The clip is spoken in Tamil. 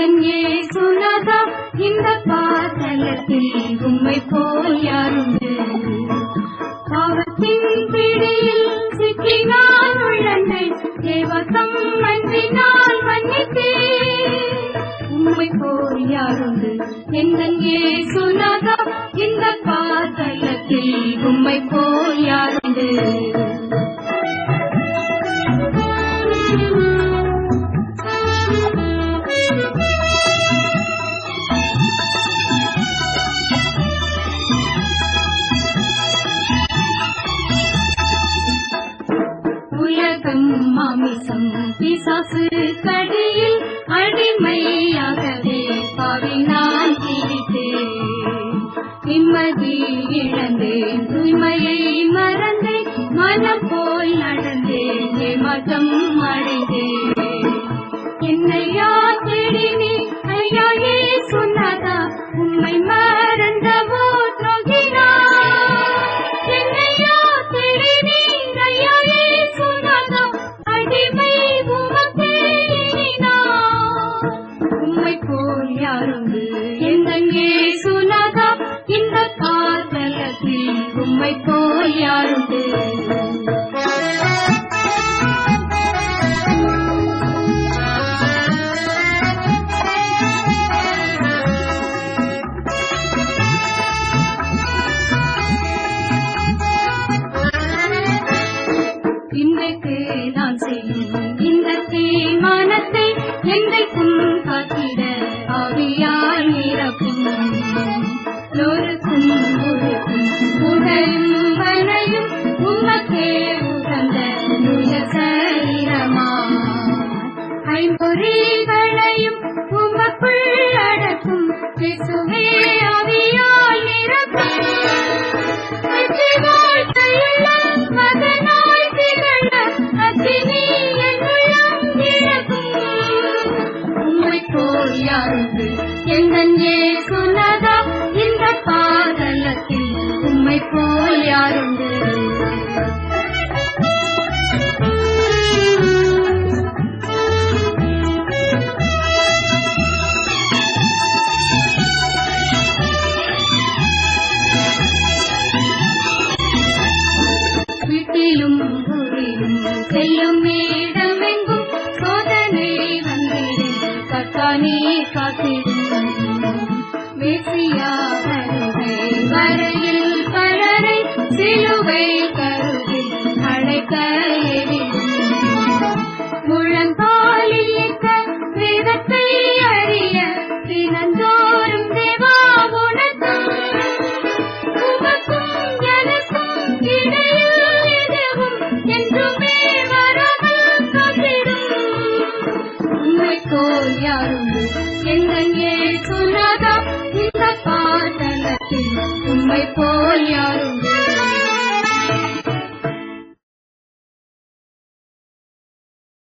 எந்தன் இயேசுநாதா இந்த பாதலத்தில் உம்மை போல் யாருண்டு? பாவத்தின் பிடியில் சிக்கி நான் உள்ளேன், தேவசம் அன்றி நான் மன்னித்தேன். உம்மை போல் யாருண்டு? எந்தன் இயேசுநாதா இந்த பாதலத்தில் உம்மை போல் யாருண்டு? உலகம் மாமிசம் பிசாசு கடியில் அடிமையாகவே பாவி நான் ஜீவித்தேன். நிம்மதி இழந்தேன், தூய்மையை மறந்தேன், மனம் போல் நடந்தேன், ஏமாற்றம் அடைந்தேன். என்னையா தேடினே ஐயா இயேசுநாதா, உம்மை மறந்தவோ துரோகினா? என்னையா தேடினே ஐயா இயேசுநாதா, அடிமை உமக்கே எண்ணினார். உம்மை போல் யாருண்டு? எந்தன் இயேசுநாதா இந்த பாதலத்தில் உம்மை போல் யாருண்டு? இன்றைக்கு நான் செய்யும் இந்த தீர்மானத்தை என்றைக்கும் காத்திட ஆவியால் நிரப்பும். நொறுக்கும் உருக்கும் உடலும் வனையும் உமக்கே உகந்த முய சரீரமா. ஐம்பொறிகளையும் உமக்குள் அடக்கும் இயேசுவே ஆவியால் நிரப்பும். மகனாய் திகழ அக்கினி என் உள்ளம் நிரப்பும். உம்மை போல் யாருண்டு? எந்தன் இயேசுநாதா இந்த பாதலத்தில் உம்மை போல் யாருண்டு? வீட்டிலும் ஊரிலும் செல்லும் இடமெங்கும் சோதனை வந்திடும், கர்த்தானே காத்திடும். மேசியா வருகை வரையில் பலரை சிலுவை கருவில் அழைக்க எரியும். முழங்காலில் இட்ட வேதத்தை அறிய தினந்தோறும் தேவா உனக்கும் உமக்கும் எனக்கும் இடையில் எதுவும் என்றுமே வராமல் காத்திடும். உம்மை போல் யாருண்டு? எந்தன் இயேசுநாதா இந்த பாதலத்தில் உம்மை போல் யாருண்டு?